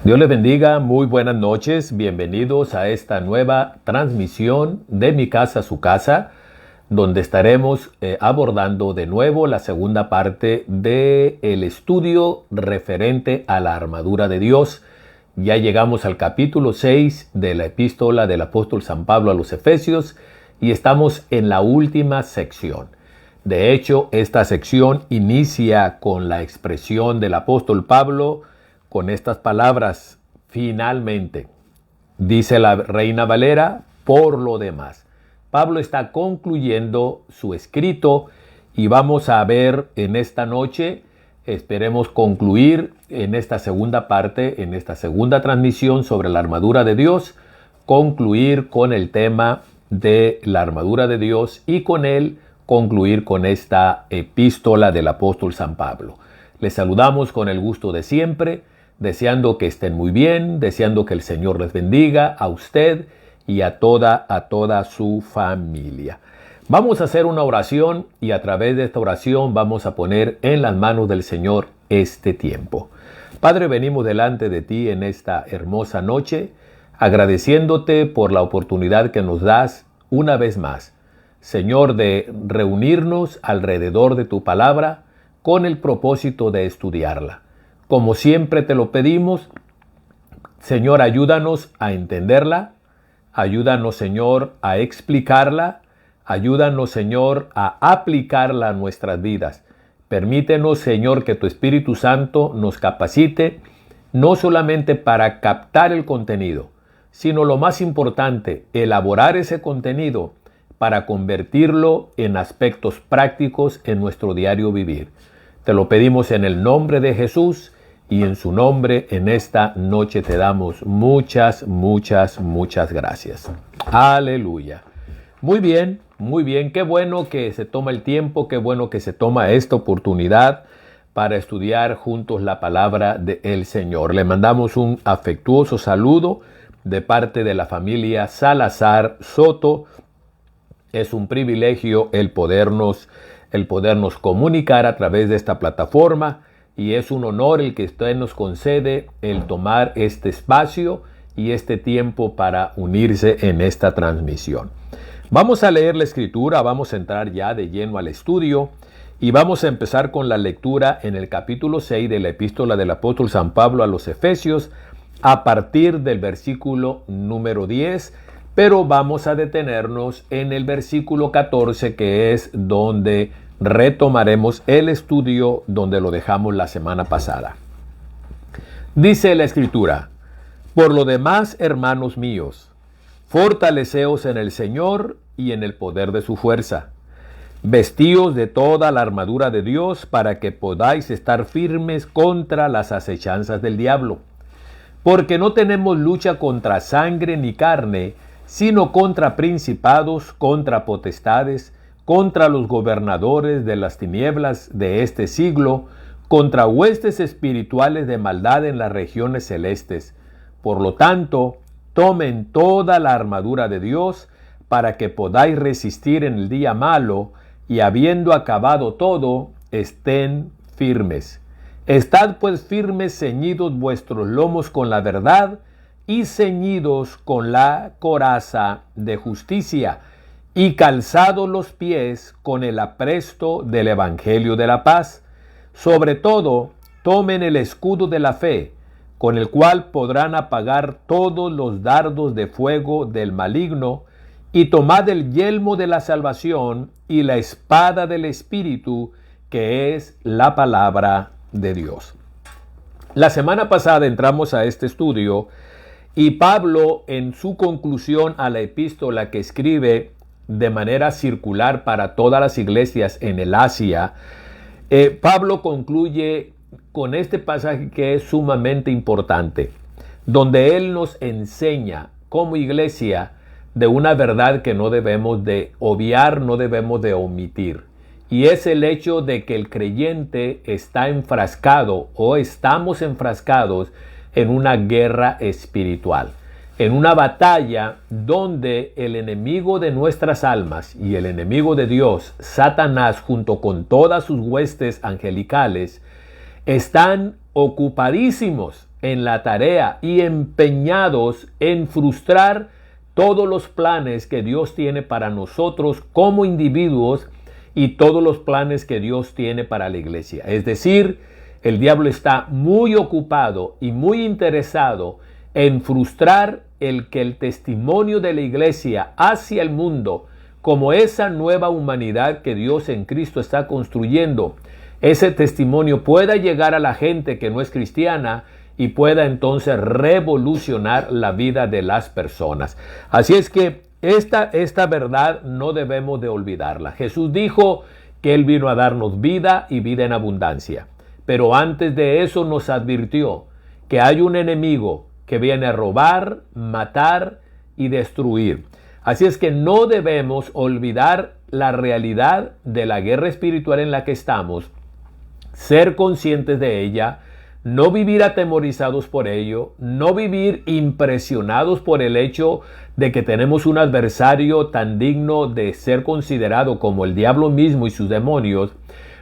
Dios les bendiga, muy buenas noches, bienvenidos a esta nueva transmisión de Mi Casa a Su Casa, donde estaremos abordando de nuevo la segunda parte del estudio referente a la armadura de Dios. Ya llegamos al capítulo 6 de la epístola del apóstol San Pablo a los Efesios y estamos en la última sección. De hecho, esta sección inicia con la expresión del apóstol Pablo con estas palabras: finalmente, dice la Reina Valera, por lo demás. Pablo está concluyendo su escrito y vamos a ver en esta noche, esperemos concluir en esta segunda parte, en esta segunda transmisión sobre la armadura de Dios, concluir con el tema de la armadura de Dios y con él concluir con esta epístola del apóstol San Pablo. Les saludamos con el gusto de siempre, deseando que estén muy bien, deseando que el Señor les bendiga a usted y a toda su familia. Vamos a hacer una oración y a través de esta oración vamos a poner en las manos del Señor este tiempo. Padre, venimos delante de ti en esta hermosa noche, agradeciéndote por la oportunidad que nos das una vez más, Señor, de reunirnos alrededor de tu palabra con el propósito de estudiarla. Como siempre te lo pedimos, Señor, ayúdanos a entenderla, ayúdanos, Señor, a explicarla, ayúdanos, Señor, a aplicarla a nuestras vidas. Permítenos, Señor, que tu Espíritu Santo nos capacite, no solamente para captar el contenido, sino lo más importante, elaborar ese contenido para convertirlo en aspectos prácticos en nuestro diario vivir. Te lo pedimos en el nombre de Jesús y en su nombre en esta noche te damos muchas gracias. Aleluya. Muy bien, qué bueno que se toma el tiempo, qué bueno que se toma esta oportunidad para estudiar juntos la palabra del Señor. Le mandamos un afectuoso saludo de parte de la familia Salazar Soto. Es un privilegio el podernos comunicar a través de esta plataforma y es un honor el que usted nos concede el tomar este espacio y este tiempo para unirse en esta transmisión. Vamos a leer la escritura, vamos a entrar ya de lleno al estudio y vamos a empezar con la lectura en el capítulo 6 de la epístola del apóstol San Pablo a los Efesios a partir del versículo número 10, pero vamos a detenernos en el versículo 14, que es donde retomaremos el estudio donde lo dejamos la semana pasada. Dice la Escritura: por lo demás, hermanos míos, fortaleceos en el Señor y en el poder de su fuerza. Vestíos de toda la armadura de Dios para que podáis estar firmes contra las acechanzas del diablo. Porque no tenemos lucha contra sangre ni carne, sino contra principados, contra potestades, contra los gobernadores de las tinieblas de este siglo, contra huestes espirituales de maldad en las regiones celestes. Por lo tanto, tomen toda la armadura de Dios para que podáis resistir en el día malo y habiendo acabado todo, estén firmes. Estad pues firmes, ceñidos vuestros lomos con la verdad y ceñidos con la coraza de justicia y calzados los pies con el apresto del evangelio de la paz. Sobre todo, tomen el escudo de la fe, con el cual podrán apagar todos los dardos de fuego del maligno, y tomad el yelmo de la salvación y la espada del Espíritu, que es la palabra de Dios. La semana pasada entramos a este estudio y Pablo, en su conclusión a la epístola que escribe de manera circular para todas las iglesias en el Asia, Pablo concluye con este pasaje que es sumamente importante, donde él nos enseña como iglesia de una verdad que no debemos de obviar, no debemos de omitir. Y es el hecho de que el creyente está enfrascado o estamos enfrascados en una guerra espiritual, en una batalla donde el enemigo de nuestras almas y el enemigo de Dios, Satanás, junto con todas sus huestes angelicales, están ocupadísimos en la tarea y empeñados en frustrar todos los planes que Dios tiene para nosotros como individuos y todos los planes que Dios tiene para la iglesia. Es decir, el diablo está muy ocupado y muy interesado en frustrar el que el testimonio de la iglesia hacia el mundo, como esa nueva humanidad que Dios en Cristo está construyendo, ese testimonio pueda llegar a la gente que no es cristiana y pueda entonces revolucionar la vida de las personas. Así es que esta verdad no debemos de olvidarla. Jesús dijo que Él vino a darnos vida y vida en abundancia. Pero antes de eso nos advirtió que hay un enemigo que viene a robar, matar y destruir. Así es que no debemos olvidar la realidad de la guerra espiritual en la que estamos, ser conscientes de ella, no vivir atemorizados por ello, no vivir impresionados por el hecho de que tenemos un adversario tan digno de ser considerado como el diablo mismo y sus demonios,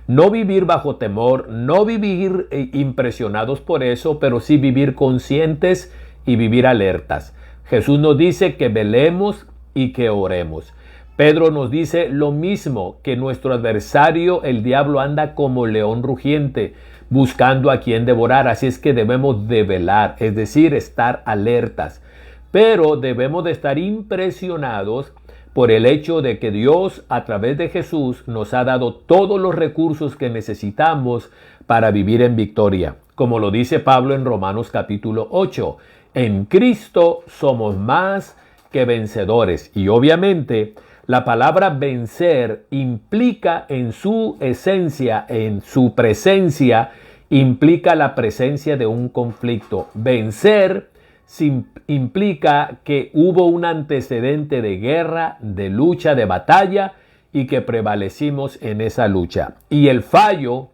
no vivir bajo temor, no vivir impresionados por eso, pero sí vivir conscientes y vivir alertas. Jesús nos dice que velemos y que oremos. Pedro nos dice lo mismo, que nuestro adversario, el diablo, anda como león rugiente, buscando a quien devorar. Así es que debemos de velar, es decir, estar alertas. Pero debemos de estar impresionados por el hecho de que Dios, a través de Jesús, nos ha dado todos los recursos que necesitamos para vivir en victoria. Como lo dice Pablo en Romanos capítulo 8, en Cristo somos más que vencedores. Y obviamente la palabra vencer implica en su esencia, en su presencia, implica la presencia de un conflicto. Vencer implica que hubo un antecedente de guerra, de lucha, de batalla y que prevalecimos en esa lucha. Y el fallo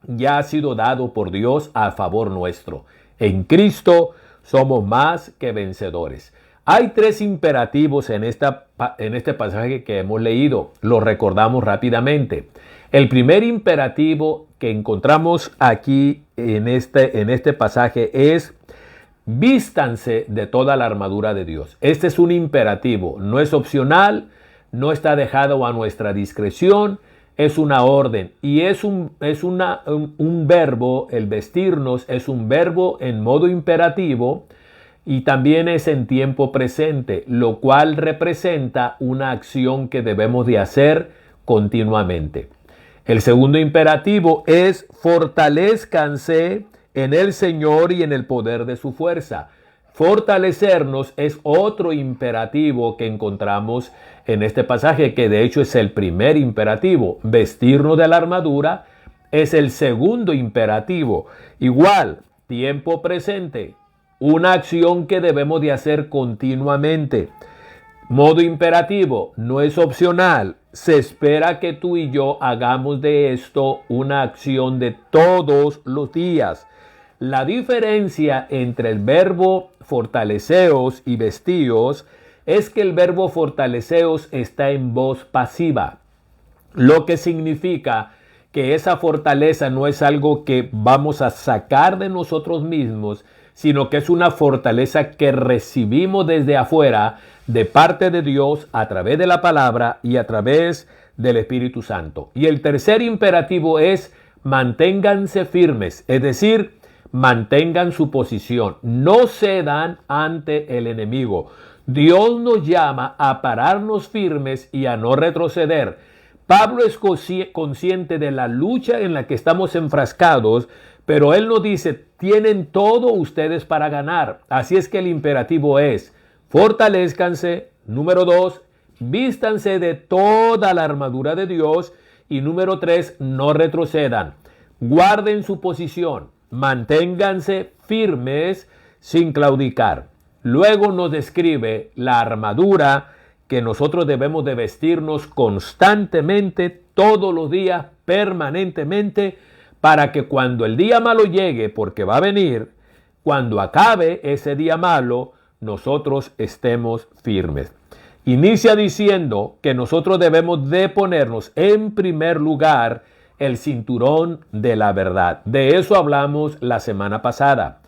ya ha sido dado por Dios a favor nuestro. En Cristo somos más que vencedores. Hay tres imperativos en este pasaje que hemos leído. Lo recordamos rápidamente. El primer imperativo que encontramos aquí en este pasaje es: vístanse de toda la armadura de Dios. Este es un imperativo, no es opcional, no está dejado a nuestra discreción, es una orden y es un verbo. El vestirnos es un verbo en modo imperativo y también es en tiempo presente, lo cual representa una acción que debemos de hacer continuamente. El segundo imperativo es: fortalezcanse en el Señor y en el poder de su fuerza. Fortalecernos es otro imperativo que encontramos en este pasaje, que de hecho es el primer imperativo. Vestirnos de la armadura es el segundo imperativo. Igual, tiempo presente, una acción que debemos de hacer continuamente. Modo imperativo, no es opcional. Se espera que tú y yo hagamos de esto una acción de todos los días. La diferencia entre el verbo fortaleceos y vestíos es que el verbo fortaleceos está en voz pasiva, lo que significa que esa fortaleza no es algo que vamos a sacar de nosotros mismos, sino que es una fortaleza que recibimos desde afuera, de parte de Dios, a través de la palabra y a través del Espíritu Santo. Y el tercer imperativo es: manténganse firmes, es decir, mantengan su posición, no cedan ante el enemigo. Dios nos llama a pararnos firmes y a no retroceder. Pablo es consciente de la lucha en la que estamos enfrascados, pero él nos dice: tienen todo ustedes para ganar. Así es que el imperativo es: fortalezcanse. Número 2, vístanse de toda la armadura de Dios. Y número 3, no retrocedan. Guarden su posición. Manténganse firmes sin claudicar. Luego nos describe la armadura que nosotros debemos de vestirnos constantemente, todos los días, permanentemente, para que cuando el día malo llegue, porque va a venir, cuando acabe ese día malo, nosotros estemos firmes. Inicia diciendo que nosotros debemos de ponernos en primer lugar el cinturón de la verdad. De eso hablamos la semana pasada,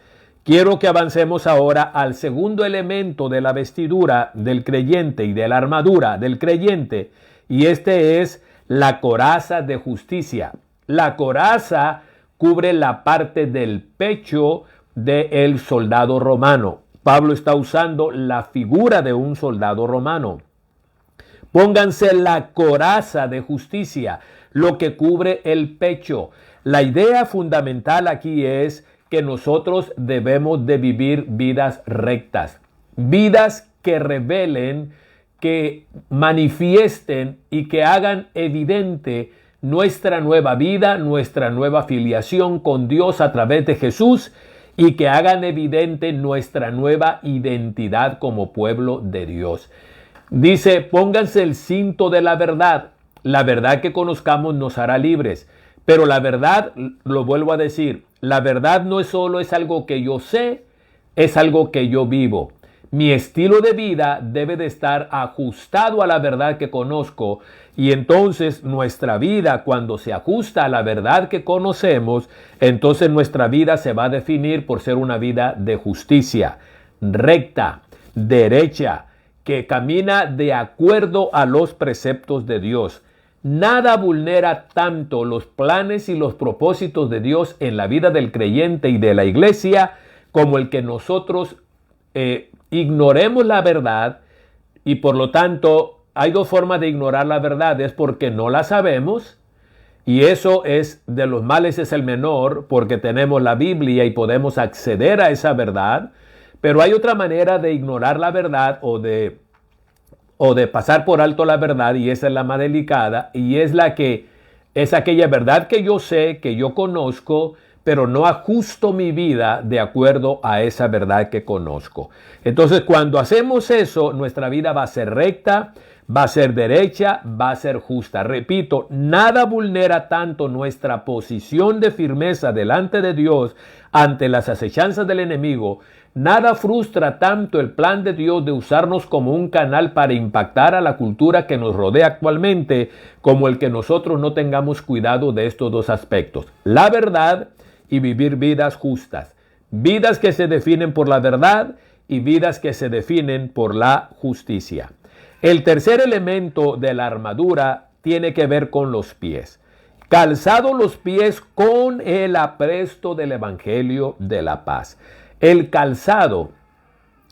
Quiero que avancemos ahora al segundo elemento de la vestidura del creyente y de la armadura del creyente, y este es la coraza de justicia. La coraza cubre la parte del pecho del soldado romano. Pablo está usando la figura de un soldado romano. Pónganse la coraza de justicia, lo que cubre el pecho. La idea fundamental aquí es que nosotros debemos de vivir vidas rectas, vidas que revelen, que manifiesten y que hagan evidente nuestra nueva vida, nuestra nueva filiación con Dios a través de Jesús, y que hagan evidente nuestra nueva identidad como pueblo de Dios. Dice, pónganse el cinto de la verdad. La verdad que conozcamos nos hará libres. Pero la verdad, lo vuelvo a decir, la verdad no es solo es algo que yo sé, es algo que yo vivo. Mi estilo de vida debe de estar ajustado a la verdad que conozco, y entonces nuestra vida, cuando se ajusta a la verdad que conocemos, entonces nuestra vida se va a definir por ser una vida de justicia, recta, derecha, que camina de acuerdo a los preceptos de Dios. Nada vulnera tanto los planes y los propósitos de Dios en la vida del creyente y de la iglesia como el que nosotros ignoremos la verdad, y por lo tanto hay dos formas de ignorar la verdad: es porque no la sabemos, y eso es de los males es el menor, porque tenemos la Biblia y podemos acceder a esa verdad. Pero hay otra manera de ignorar la verdad o de pasar por alto la verdad, y esa es la más delicada, y es aquella verdad que yo sé, que yo conozco, pero no ajusto mi vida de acuerdo a esa verdad que conozco. Entonces, cuando hacemos eso, nuestra vida va a ser recta, va a ser derecha, va a ser justa. Repito, nada vulnera tanto nuestra posición de firmeza delante de Dios ante las acechanzas del enemigo. Nada frustra tanto el plan de Dios de usarnos como un canal para impactar a la cultura que nos rodea actualmente, como el que nosotros no tengamos cuidado de estos dos aspectos: la verdad y vivir vidas justas. Vidas que se definen por la verdad y vidas que se definen por la justicia. El tercer elemento de la armadura tiene que ver con los pies. Calzado los pies con el apresto del evangelio de la paz. El calzado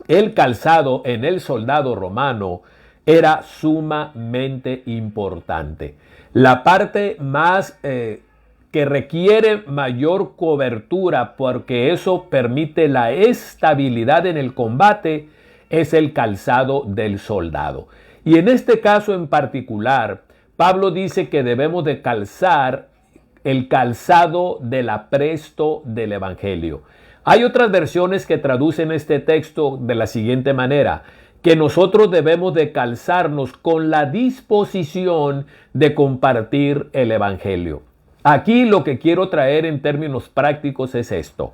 en el soldado romano era sumamente importante. La parte más que requiere mayor cobertura, porque eso permite la estabilidad en el combate, es el calzado del soldado. Y en este caso en particular, Pablo dice que debemos de calzar el calzado del apresto del evangelio. Hay otras versiones que traducen este texto de la siguiente manera: que nosotros debemos de calzarnos con la disposición de compartir el evangelio. Aquí lo que quiero traer en términos prácticos es esto.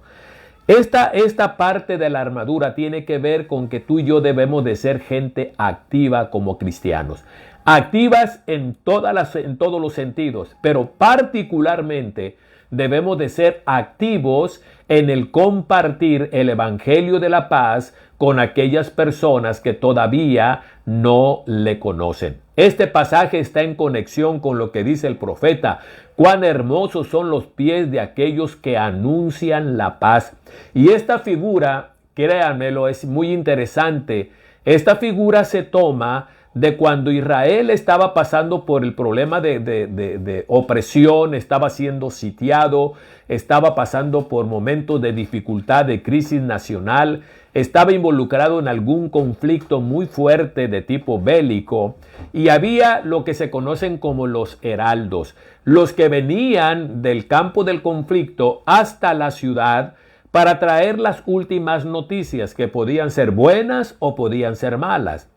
Esta parte de la armadura tiene que ver con que tú y yo debemos de ser gente activa como cristianos. Activas en todos los sentidos, pero particularmente debemos de ser activos en el compartir el evangelio de la paz con aquellas personas que todavía no le conocen. Este pasaje está en conexión con lo que dice el profeta: cuán hermosos son los pies de aquellos que anuncian la paz. Y esta figura, créanmelo, es muy interesante. Esta figura se toma de cuando Israel estaba pasando por el problema de opresión, estaba siendo sitiado, estaba pasando por momentos de dificultad, de crisis nacional, estaba involucrado en algún conflicto muy fuerte de tipo bélico, y había lo que se conocen como los heraldos, los que venían del campo del conflicto hasta la ciudad para traer las últimas noticias, que podían ser buenas o podían ser malas.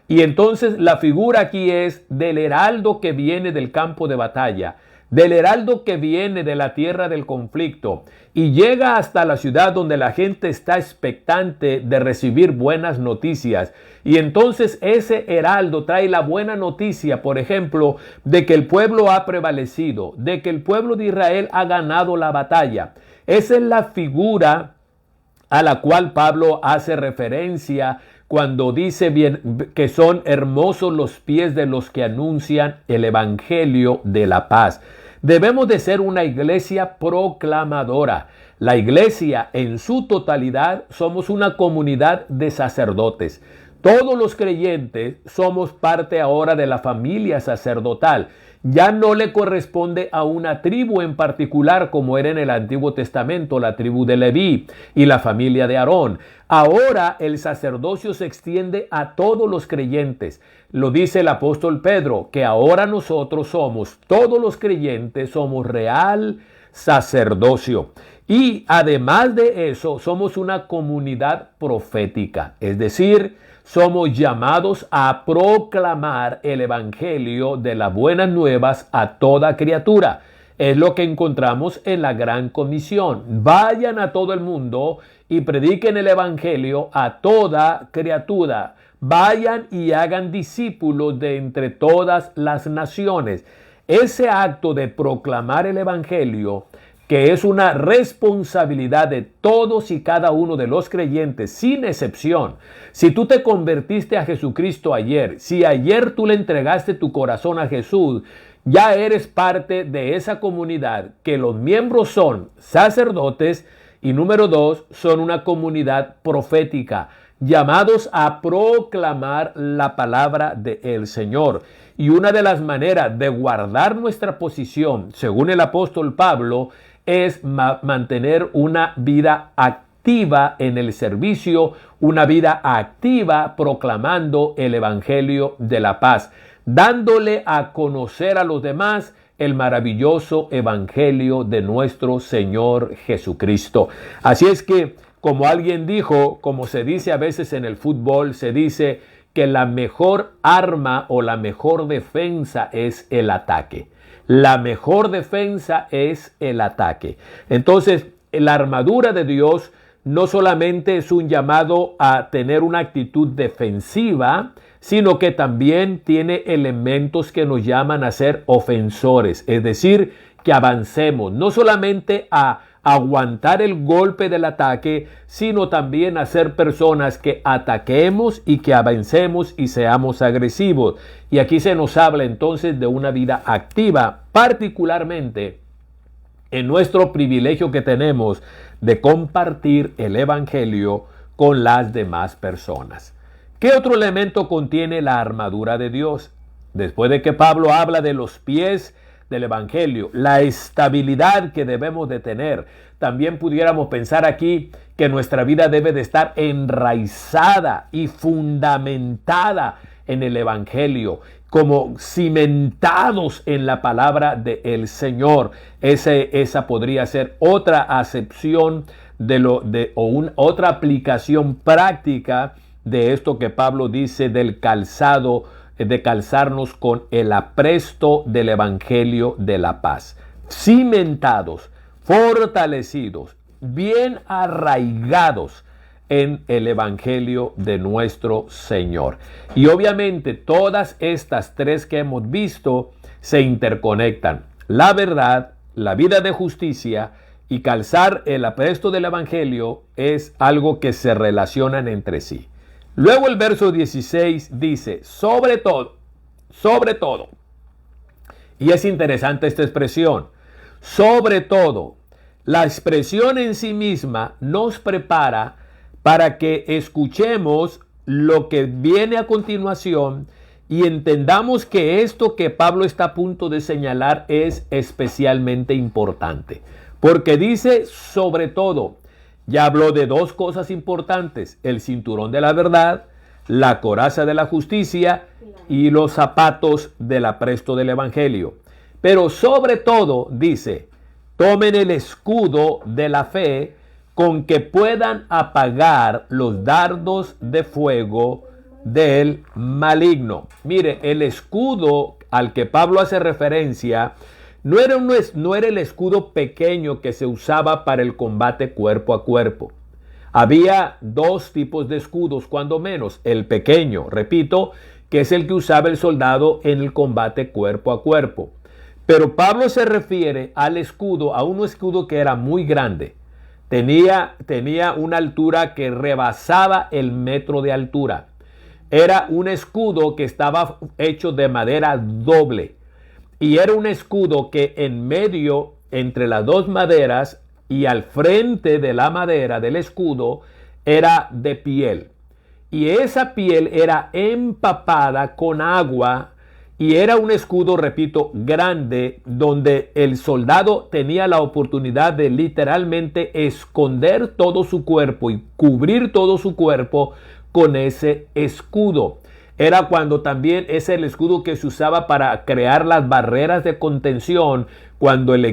Y entonces la figura aquí es del heraldo que viene del campo de batalla, del heraldo que viene de la tierra del conflicto y llega hasta la ciudad donde la gente está expectante de recibir buenas noticias. Y entonces ese heraldo trae la buena noticia, por ejemplo, de que el pueblo ha prevalecido, de que el pueblo de Israel ha ganado la batalla. Esa es la figura a la cual Pablo hace referencia cuando dice bien que son hermosos los pies de los que anuncian el evangelio de la paz. Debemos de ser una iglesia proclamadora. La iglesia en su totalidad somos una comunidad de sacerdotes. Todos los creyentes somos parte ahora de la familia sacerdotal. Ya no le corresponde a una tribu en particular como era en el Antiguo Testamento, la tribu de Leví y la familia de Aarón. Ahora el sacerdocio se extiende a todos los creyentes. Lo dice el apóstol Pedro, que ahora nosotros somos, todos los creyentes, somos real sacerdocio. Y además de eso, somos una comunidad profética, es decir, somos llamados a proclamar el evangelio de las buenas nuevas a toda criatura. Es lo que encontramos en la gran comisión. Vayan a todo el mundo y prediquen el evangelio a toda criatura. Vayan y hagan discípulos de entre todas las naciones. Ese acto de proclamar el evangelio, que es una responsabilidad de todos y cada uno de los creyentes, sin excepción. Si tú te convertiste a Jesucristo ayer, si ayer tú le entregaste tu corazón a Jesús, ya eres parte de esa comunidad, que los miembros son sacerdotes y número 2, son una comunidad profética, llamados a proclamar la palabra del Señor. Y una de las maneras de guardar nuestra posición, según el apóstol Pablo, es mantener una vida activa en el servicio, una vida activa proclamando el evangelio de la paz, dándole a conocer a los demás el maravilloso evangelio de nuestro Señor Jesucristo. Así es que, como alguien dijo, como se dice a veces en el fútbol, se dice que la mejor arma o la mejor defensa es el ataque. La mejor defensa es el ataque. Entonces, la armadura de Dios no solamente es un llamado a tener una actitud defensiva, sino que también tiene elementos que nos llaman a ser ofensores, es decir, que avancemos, no solamente a aguantar el golpe del ataque, sino también a ser personas que ataquemos y que avancemos y seamos agresivos. Y aquí se nos habla entonces de una vida activa, particularmente en nuestro privilegio que tenemos de compartir el evangelio con las demás personas. ¿Qué otro elemento contiene la armadura de Dios? Después de que Pablo habla de los pies del evangelio, la estabilidad que debemos de tener, también pudiéramos pensar aquí que nuestra vida debe de estar enraizada y fundamentada en el evangelio, como cimentados en la palabra del Señor. Esa podría ser otra acepción otra aplicación práctica de esto que Pablo dice del calzado, de calzarnos con el apresto del evangelio de la paz. Cimentados, fortalecidos, bien arraigados en el evangelio de nuestro Señor. Y obviamente todas estas tres que hemos visto se interconectan. La verdad, la vida de justicia y calzar el apresto del evangelio es algo que se relacionan entre sí. Luego el verso 16 dice, sobre todo, y es interesante esta expresión, sobre todo, la expresión en sí misma nos prepara para que escuchemos lo que viene a continuación y entendamos que esto que Pablo está a punto de señalar es especialmente importante, porque dice sobre todo. Ya habló de dos cosas importantes, el cinturón de la verdad, la coraza de la justicia y los zapatos del apresto del evangelio. Pero sobre todo dice, tomen el escudo de la fe con que puedan apagar los dardos de fuego del maligno. Mire, el escudo al que Pablo hace referencia no era el escudo pequeño que se usaba para el combate cuerpo a cuerpo. Había dos tipos de escudos, cuando menos. El pequeño, repito, que es el que usaba el soldado en el combate cuerpo a cuerpo. Pero Pablo se refiere al escudo, a un escudo que era muy grande. tenía una altura que rebasaba el metro de altura. Era un escudo que estaba hecho de madera doble. Y era un escudo que en medio, entre las dos maderas y al frente de la madera del escudo, era de piel. Y esa piel era empapada con agua y era un escudo, repito, grande, donde el soldado tenía la oportunidad de literalmente esconder todo su cuerpo y cubrir todo su cuerpo con ese escudo. Era cuando también es el escudo que se usaba para crear las barreras de contención cuando el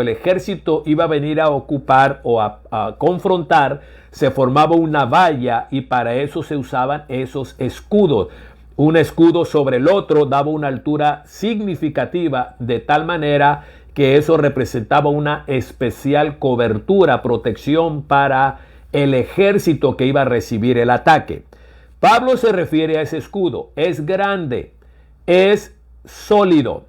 ejército iba a venir a ocupar o a confrontar, se formaba una valla y para eso se usaban esos escudos. Un escudo sobre el otro daba una altura significativa, de tal manera que eso representaba una especial cobertura, protección para el ejército que iba a recibir el ataque. Pablo se refiere a ese escudo. Es grande, es sólido,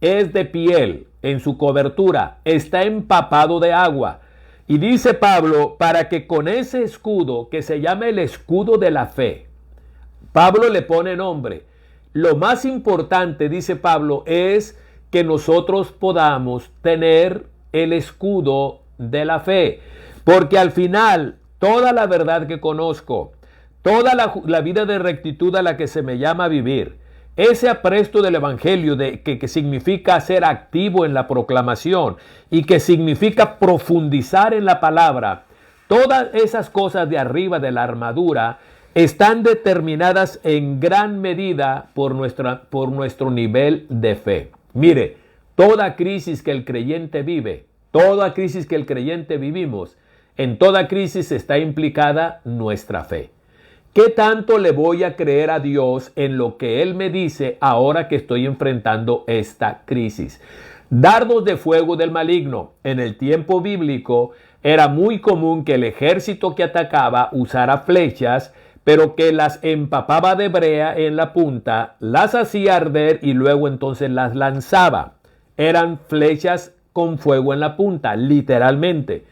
es de piel en su cobertura, está empapado de agua. Y dice Pablo, para que con ese escudo, que se llama el escudo de la fe, Pablo le pone nombre. Lo más importante, dice Pablo, es que nosotros podamos tener el escudo de la fe. Porque al final, toda la verdad que conozco, toda la vida de rectitud a la que se me llama vivir, ese apresto del evangelio que significa ser activo en la proclamación y que significa profundizar en la palabra, todas esas cosas de arriba de la armadura están determinadas en gran medida por nuestro nivel de fe. Mire, toda crisis que el creyente vive, toda crisis que el creyente vivimos, en toda crisis está implicada nuestra fe. ¿Qué tanto le voy a creer a Dios en lo que Él me dice ahora que estoy enfrentando esta crisis? Dardos de fuego del maligno. En el tiempo bíblico era muy común que el ejército que atacaba usara flechas, pero que las empapaba de brea en la punta, las hacía arder y luego entonces las lanzaba. Eran flechas con fuego en la punta, literalmente.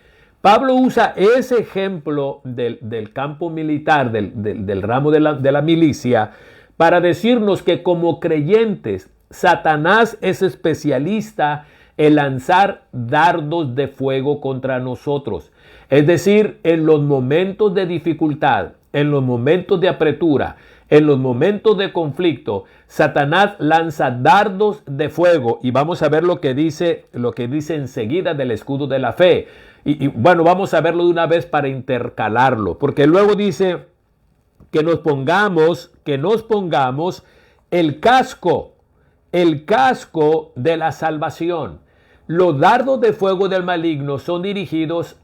Pablo usa ese ejemplo del campo militar, del ramo de la milicia, para decirnos que como creyentes, Satanás es especialista en lanzar dardos de fuego contra nosotros. Es decir, en los momentos de dificultad, en los momentos de apretura, en los momentos de conflicto, Satanás lanza dardos de fuego. Y vamos a ver lo que dice enseguida del escudo de la fe. Y bueno, vamos a verlo de una vez para intercalarlo, porque luego dice que nos pongamos el casco de la salvación. Los dardos de fuego del maligno son dirigidos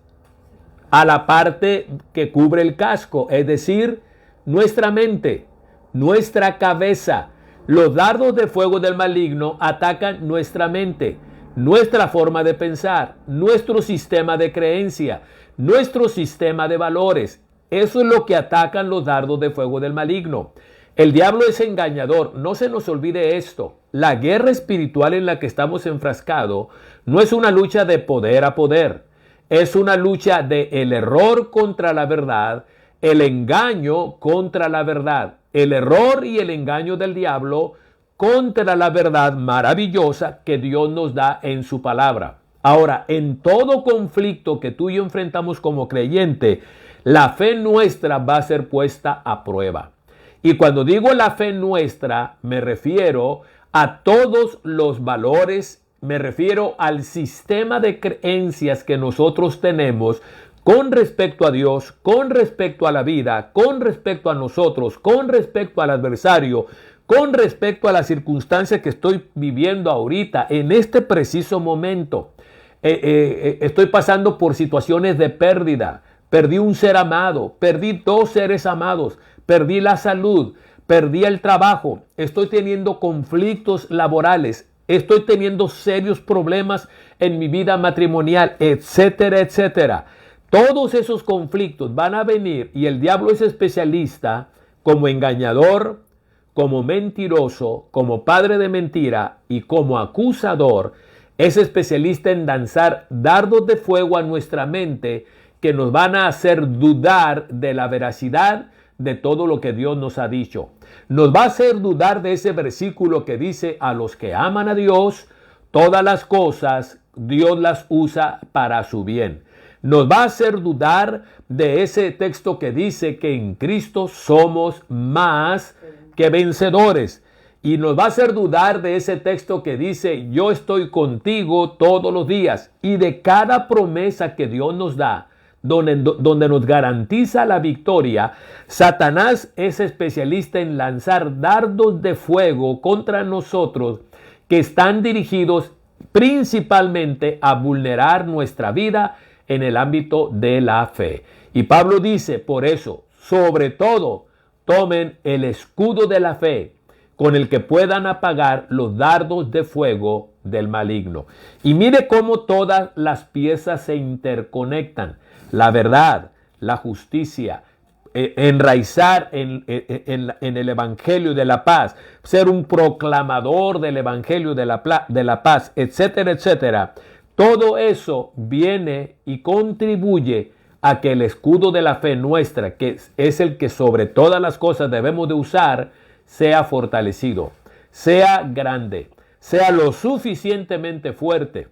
a la parte que cubre el casco, es decir, nuestra mente, nuestra cabeza. Los dardos de fuego del maligno atacan nuestra mente, nuestra forma de pensar, nuestro sistema de creencia, nuestro sistema de valores. Eso es lo que atacan los dardos de fuego del maligno. El diablo es engañador. No se nos olvide esto. La guerra espiritual en la que estamos enfrascados no es una lucha de poder a poder. Es una lucha de el error contra la verdad, el engaño contra la verdad. El error y el engaño del diablo contra la verdad maravillosa que Dios nos da en su palabra. Ahora, en todo conflicto que tú y yo enfrentamos como creyente, la fe nuestra va a ser puesta a prueba. Y cuando digo la fe nuestra, me refiero a todos los valores, me refiero al sistema de creencias que nosotros tenemos con respecto a Dios, con respecto a la vida, con respecto a nosotros, con respecto al adversario, con respecto a la circunstancia que estoy viviendo ahorita, en este preciso momento. Estoy pasando por situaciones de pérdida. Perdí un ser amado, perdí 2 seres amados, perdí la salud, perdí el trabajo, estoy teniendo conflictos laborales, estoy teniendo serios problemas en mi vida matrimonial, etcétera, etcétera. Todos esos conflictos van a venir y el diablo es especialista como engañador, como mentiroso, como padre de mentira y como acusador es especialista en lanzar dardos de fuego a nuestra mente que nos van a hacer dudar de la veracidad de todo lo que Dios nos ha dicho. Nos va a hacer dudar de ese versículo que dice: a los que aman a Dios, todas las cosas Dios las usa para su bien. Nos va a hacer dudar de ese texto que dice que en Cristo somos más que vencedores. Y nos va a hacer dudar de ese texto que dice: yo estoy contigo todos los días. Y de cada promesa que Dios nos da, donde nos garantiza la victoria. Satanás es especialista en lanzar dardos de fuego contra nosotros que están dirigidos principalmente a vulnerar nuestra vida en el ámbito de la fe. Y Pablo dice: por eso, sobre todo, tomen el escudo de la fe, con el que puedan apagar los dardos de fuego del maligno. Y mire cómo todas las piezas se interconectan. La verdad, la justicia, enraizar en el Evangelio de la paz, ser un proclamador del Evangelio de la paz, etcétera, etcétera. Todo eso viene y contribuye a que el escudo de la fe nuestra, que es el que sobre todas las cosas debemos de usar, sea fortalecido, sea grande, sea lo suficientemente fuerte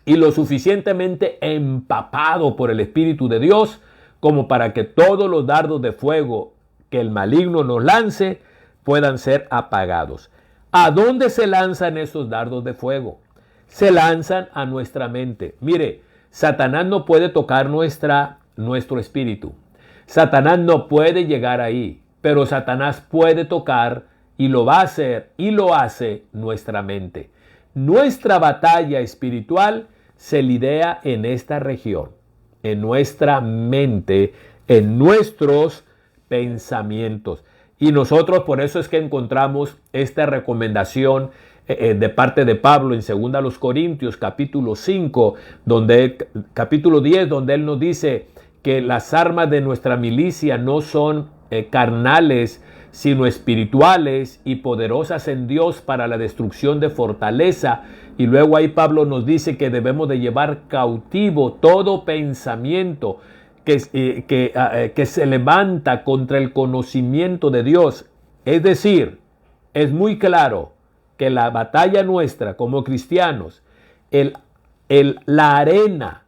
y lo suficientemente empapado por el Espíritu de Dios como para que todos los dardos de fuego que el maligno nos lance puedan ser apagados. ¿A dónde se lanzan esos dardos de fuego? Se lanzan a nuestra mente. Mire, Satanás no puede tocar nuestro espíritu. Satanás no puede llegar ahí, pero Satanás puede tocar, y lo va a hacer, y lo hace, nuestra mente. Nuestra batalla espiritual se lidia en esta región, en nuestra mente, en nuestros pensamientos. Y nosotros por eso es que encontramos esta recomendación de parte de Pablo en 2 Corintios capítulo 5, capítulo 10, donde él nos dice que las armas de nuestra milicia no son carnales, sino espirituales y poderosas en Dios para la destrucción de fortaleza. Y luego ahí Pablo nos dice que debemos de llevar cautivo todo pensamiento que se levanta contra el conocimiento de Dios. Es decir, es muy claro que la batalla nuestra como cristianos, la arena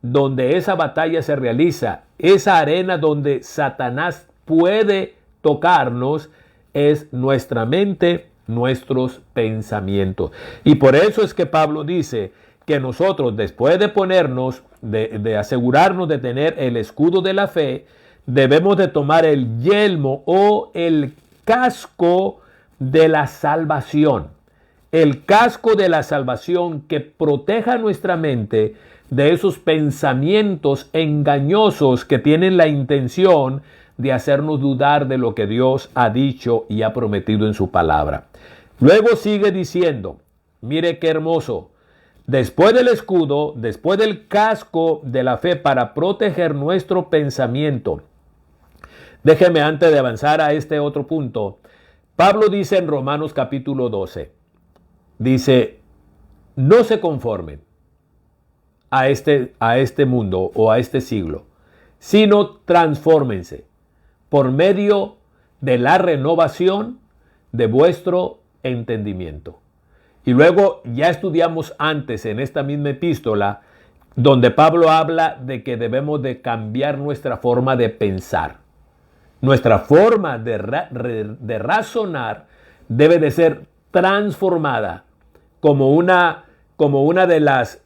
donde esa batalla se realiza, esa arena donde Satanás puede tocarnos, es nuestra mente, nuestros pensamientos. Y por eso es que Pablo dice que nosotros, después de ponernos, de asegurarnos de tener el escudo de la fe, debemos de tomar el yelmo o el casco de la salvación. El casco de la salvación que proteja nuestra mente de esos pensamientos engañosos que tienen la intención de hacernos dudar de lo que Dios ha dicho y ha prometido en su palabra. Luego sigue diciendo, mire qué hermoso, después del escudo, después del casco de la fe para proteger nuestro pensamiento. Déjeme antes de avanzar a este otro punto. Pablo dice en Romanos capítulo 12, dice, no se conformen a este mundo o a este siglo, sino transfórmense por medio de la renovación de vuestro entendimiento. Y luego ya estudiamos antes en esta misma epístola, donde Pablo habla de que debemos de cambiar nuestra forma de pensar. Nuestra forma de razonar debe de ser transformada como una de las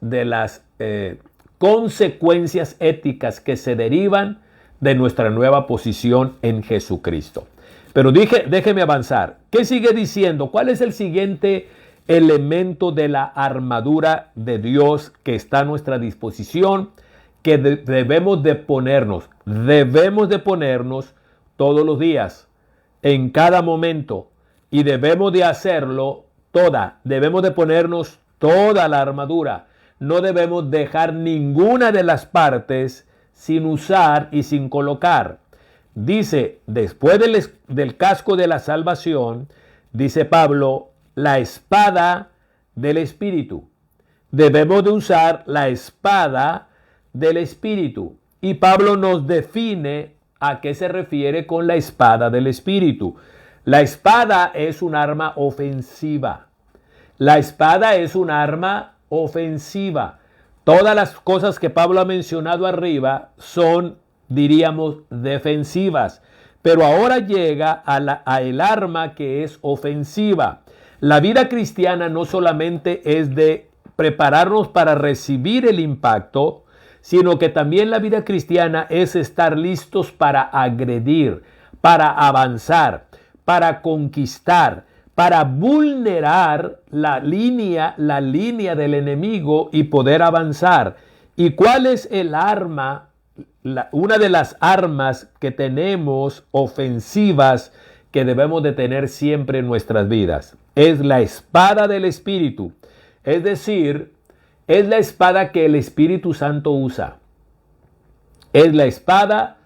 consecuencias éticas que se derivan de nuestra nueva posición en Jesucristo. Pero déjeme avanzar. ¿Qué sigue diciendo? ¿Cuál es el siguiente elemento de la armadura de Dios que está a nuestra disposición? Que debemos de ponernos todos los días, en cada momento, y debemos de hacerlo debemos de ponernos toda la armadura. No debemos dejar ninguna de las partes sin usar y sin colocar. Dice, después del casco de la salvación, dice Pablo, la espada del Espíritu. Debemos de usar la espada del Espíritu. Y Pablo nos define a qué se refiere con la espada del Espíritu. La espada es un arma ofensiva. La espada es un arma ofensiva. Todas las cosas que Pablo ha mencionado arriba son, diríamos, defensivas. Pero ahora llega a el arma que es ofensiva. La vida cristiana no solamente es de prepararnos para recibir el impacto, sino que también la vida cristiana es estar listos para agredir, para avanzar, para conquistar, para vulnerar la línea del enemigo y poder avanzar. ¿Y cuál es el arma? Una de las armas que tenemos ofensivas que debemos de tener siempre en nuestras vidas es la espada del Espíritu. Es decir, es la espada que el Espíritu Santo usa. Es la espada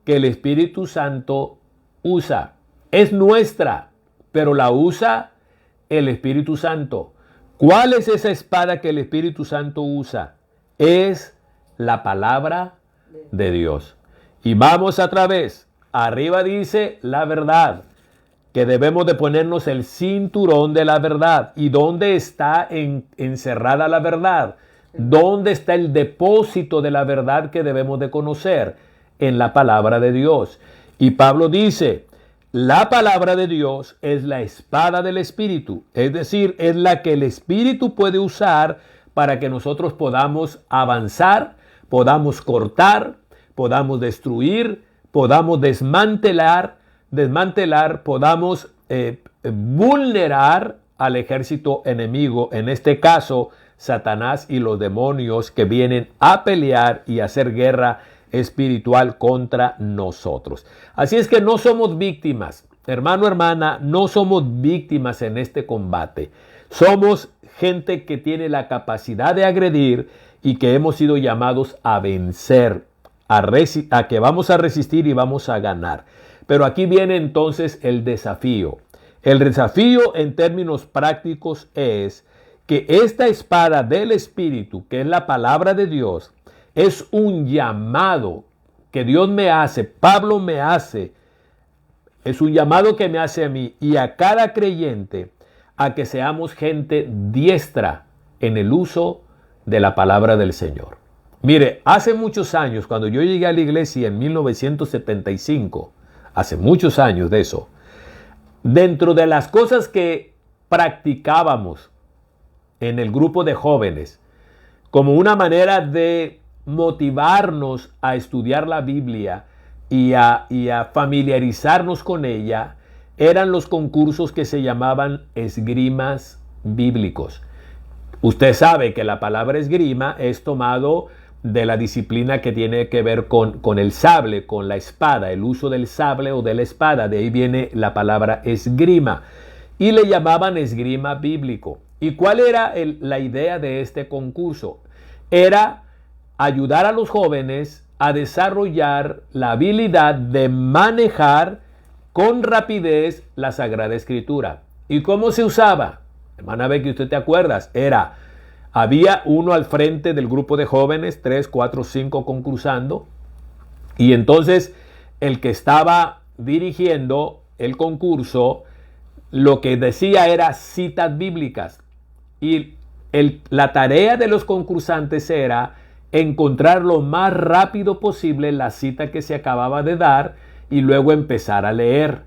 que el Espíritu Santo usa. Es nuestra, pero la usa el Espíritu Santo. ¿Cuál es esa espada que el Espíritu Santo usa? Es la palabra de Dios. Y vamos otra vez. Arriba dice la verdad, que debemos de ponernos el cinturón de la verdad. ¿Y dónde está encerrada la verdad? ¿Dónde está el depósito de la verdad que debemos de conocer? En la palabra de Dios. Y Pablo dice, la palabra de Dios es la espada del Espíritu. Es decir, es la que el Espíritu puede usar para que nosotros podamos avanzar, podamos cortar, podamos destruir, podamos desmantelar, podamos vulnerar al ejército enemigo, en este caso Satanás y los demonios que vienen a pelear y a hacer guerra espiritual contra nosotros. Así es que no somos víctimas, hermano, hermana, no somos víctimas en este combate. Somos gente que tiene la capacidad de agredir y que hemos sido llamados a vencer, a que vamos a resistir y vamos a ganar. Pero aquí viene entonces el desafío. El desafío en términos prácticos es que esta espada del Espíritu, que es la palabra de Dios, es un llamado que Dios me hace, Pablo me hace, es un llamado que me hace a mí y a cada creyente a que seamos gente diestra en el uso de la palabra del Señor. Mire, hace muchos años, cuando yo llegué a la iglesia en 1975, hace muchos años de eso, dentro de las cosas que practicábamos en el grupo de jóvenes, como una manera de motivarnos a estudiar la Biblia y a familiarizarnos con ella, eran los concursos que se llamaban esgrimas bíblicos. Usted sabe que la palabra esgrima es tomado de la disciplina que tiene que ver con el sable, con la espada, el uso del sable o de la espada. De ahí viene la palabra esgrima. Y le llamaban esgrima bíblico. ¿Y cuál era la idea de este concurso? Era ayudar a los jóvenes a desarrollar la habilidad de manejar con rapidez la Sagrada Escritura. ¿Y cómo se usaba? Hermana Becky, usted te acuerdas, había uno al frente del grupo de jóvenes, 3, 4, 5 concursando, y entonces el que estaba dirigiendo el concurso lo que decía era citas bíblicas, y la tarea de los concursantes era encontrar lo más rápido posible la cita que se acababa de dar y luego empezar a leer.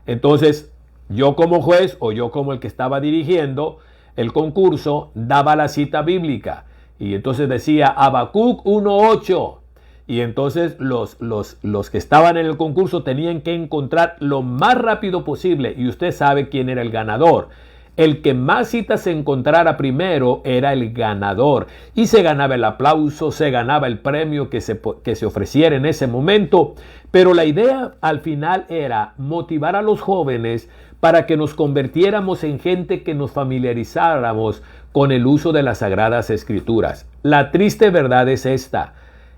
Entonces, yo como juez o yo como el que estaba dirigiendo el concurso daba la cita bíblica y entonces decía Habacuc 1:8 y entonces los que estaban en el concurso tenían que encontrar lo más rápido posible y usted sabe quién era el ganador. El que más citas se encontrara primero era el ganador y se ganaba el aplauso, se ganaba el premio que se ofreciera en ese momento. Pero la idea al final era motivar a los jóvenes para que nos convirtiéramos en gente que nos familiarizáramos con el uso de las Sagradas Escrituras. La triste verdad es esta,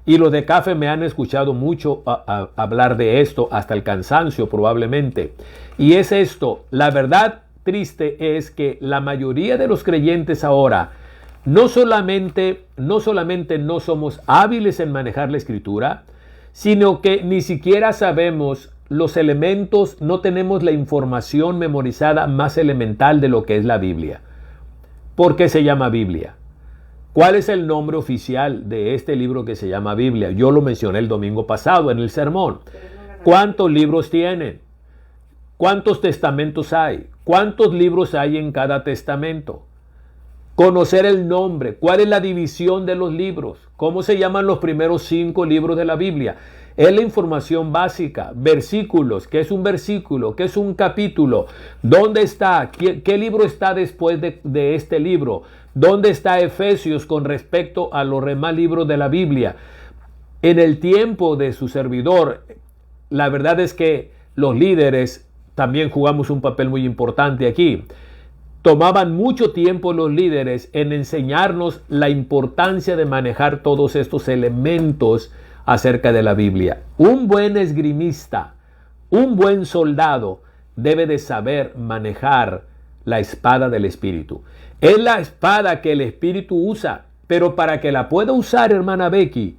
y los de CAFE me han escuchado mucho hablar de esto, hasta el cansancio probablemente, y es esto: la verdad triste es que la mayoría de los creyentes ahora no solamente no somos hábiles en manejar la escritura, sino que ni siquiera sabemos los elementos, no tenemos la información memorizada más elemental de lo que es la Biblia. ¿Por qué se llama Biblia? ¿Cuál es el nombre oficial de este libro que se llama Biblia? Yo lo mencioné el domingo pasado en el sermón. ¿Cuántos libros tienen? ¿Cuántos testamentos hay? ¿Cuántos libros hay en cada testamento? Conocer el nombre, cuál es la división de los libros, cómo se llaman los primeros 5 libros de la Biblia. Es la información básica, versículos, qué es un versículo, qué es un capítulo, dónde está, qué libro está después de este libro, dónde está Efesios con respecto a los demás libros de la Biblia. En el tiempo de su servidor, la verdad es que los líderes también jugamos un papel muy importante aquí. Tomaban mucho tiempo los líderes en enseñarnos la importancia de manejar todos estos elementos acerca de la Biblia. Un buen esgrimista, un buen soldado debe de saber manejar la espada del Espíritu. Es la espada que el Espíritu usa, pero para que la pueda usar, hermana Becky,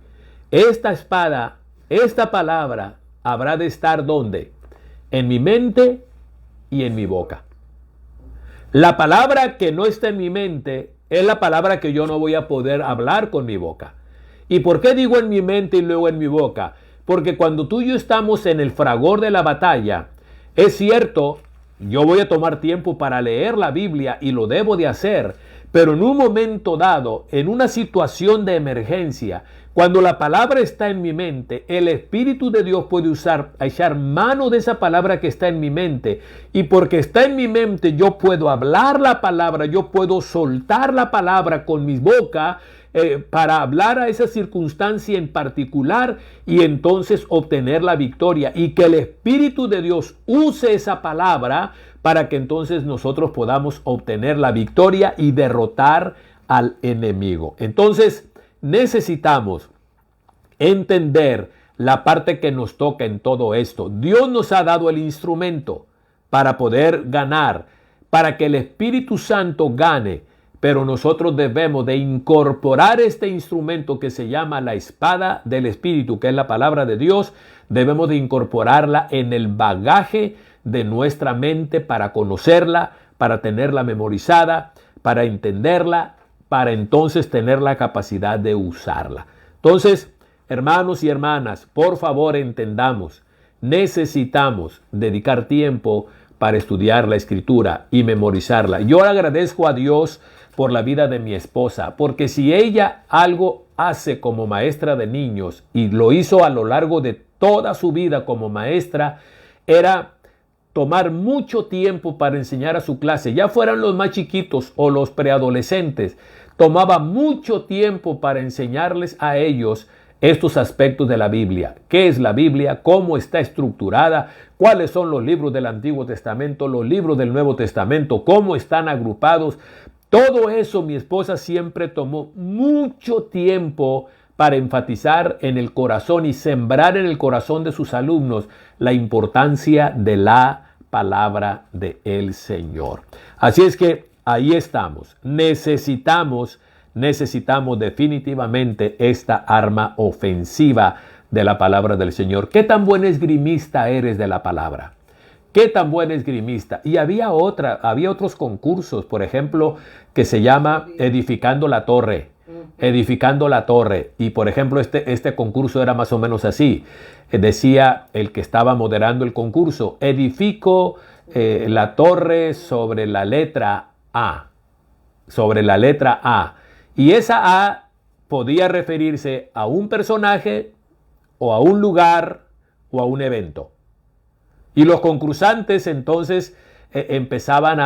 esta espada, esta palabra, habrá de estar ¿dónde? En mi mente y en mi boca. La palabra que no está en mi mente es la palabra que yo no voy a poder hablar con mi boca. ¿Y por qué digo en mi mente y luego en mi boca? Porque cuando tú y yo estamos en el fragor de la batalla, es cierto, yo voy a tomar tiempo para leer la Biblia y lo debo de hacer, pero en un momento dado, en una situación de emergencia, cuando la palabra está en mi mente, el Espíritu de Dios puede echar mano de esa palabra que está en mi mente. Y porque está en mi mente, yo puedo hablar la palabra, yo puedo soltar la palabra con mi boca para hablar a esa circunstancia en particular y entonces obtener la victoria. Y que el Espíritu de Dios use esa palabra para que entonces nosotros podamos obtener la victoria y derrotar al enemigo. Entonces, necesitamos entender la parte que nos toca en todo esto. Dios nos ha dado el instrumento para poder ganar, para que el Espíritu Santo gane, pero nosotros debemos de incorporar este instrumento que se llama la espada del Espíritu, que es la palabra de Dios. Debemos de incorporarla en el bagaje de nuestra mente para conocerla, para tenerla memorizada, para entenderla, para entonces tener la capacidad de usarla. Entonces, hermanos y hermanas, por favor entendamos, necesitamos dedicar tiempo para estudiar la Escritura y memorizarla. Yo agradezco a Dios por la vida de mi esposa, porque si ella algo hace como maestra de niños y lo hizo a lo largo de toda su vida como maestra, era tomar mucho tiempo para enseñar a su clase, ya fueran los más chiquitos o los preadolescentes, tomaba mucho tiempo para enseñarles a ellos estos aspectos de la Biblia. ¿Qué es la Biblia? ¿Cómo está estructurada? ¿Cuáles son los libros del Antiguo Testamento? ¿Los libros del Nuevo Testamento? ¿Cómo están agrupados? Todo eso mi esposa siempre tomó mucho tiempo para enfatizar en el corazón y sembrar en el corazón de sus alumnos la importancia de la palabra del Señor. Así es que ahí estamos. Necesitamos definitivamente esta arma ofensiva de la palabra del Señor. ¿Qué tan buen esgrimista eres de la palabra? ¿Qué tan buen esgrimista? Y había otros concursos, por ejemplo, que se llama Edificando la Torre. Edificando la Torre. Y por ejemplo, este concurso era más o menos así. Decía el que estaba moderando el concurso: edifico la torre sobre la letra A. Sobre la letra A. Y esa A podía referirse a un personaje o a un lugar o a un evento. Y los concursantes entonces empezaban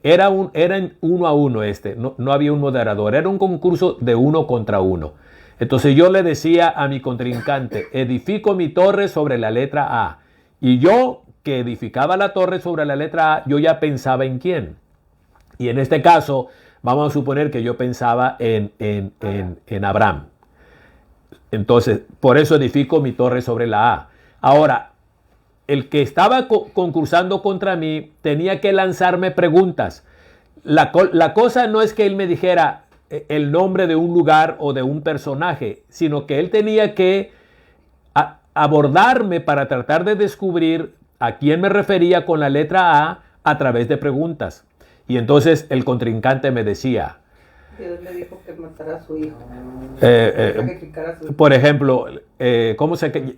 eran uno a uno no había un moderador, era un concurso de 1 contra 1. Entonces yo le decía a mi contrincante: edifico mi torre sobre la letra A. Y yo, que edificaba la torre sobre la letra A, yo ya pensaba en quién. Y en este caso, vamos a suponer que yo pensaba en Abraham. Entonces, por eso edifico mi torre sobre la A. Ahora, el que estaba concursando contra mí tenía que lanzarme preguntas. La cosa no es que él me dijera el nombre de un lugar o de un personaje, sino que él tenía que abordarme para tratar de descubrir a quién me refería con la letra a través de preguntas. Y entonces el contrincante me decía, Dios le dijo que matara a su hijo. Por ejemplo,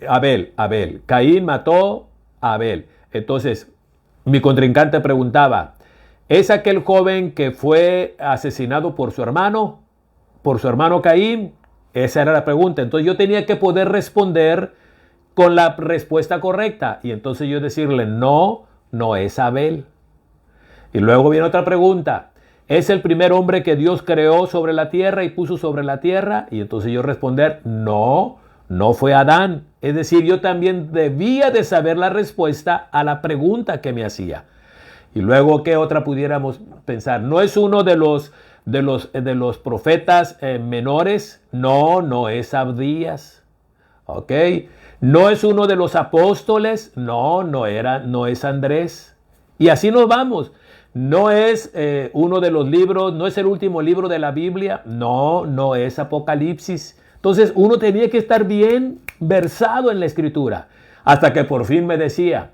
Abel. Caín mató a Abel. Entonces, mi contrincante preguntaba, ¿es aquel joven que fue asesinado por su hermano Caín? Esa era la pregunta. Entonces yo tenía que poder responder con la respuesta correcta. Y entonces yo decirle, no es Abel. Y luego viene otra pregunta. ¿Es el primer hombre que Dios creó sobre la tierra y puso sobre la tierra? Y entonces yo responder, no fue Adán. Es decir, yo también debía de saber la respuesta a la pregunta que me hacía. Y luego, ¿qué otra pudiéramos pensar? ¿No es uno de los profetas menores? No es Abdías. ¿Ok? ¿No es uno de los apóstoles? No es Andrés. Y así nos vamos. No es uno de los libros, no es el último libro de la Biblia, no es Apocalipsis. Entonces uno tenía que estar bien versado en la Escritura, hasta que por fin me decía,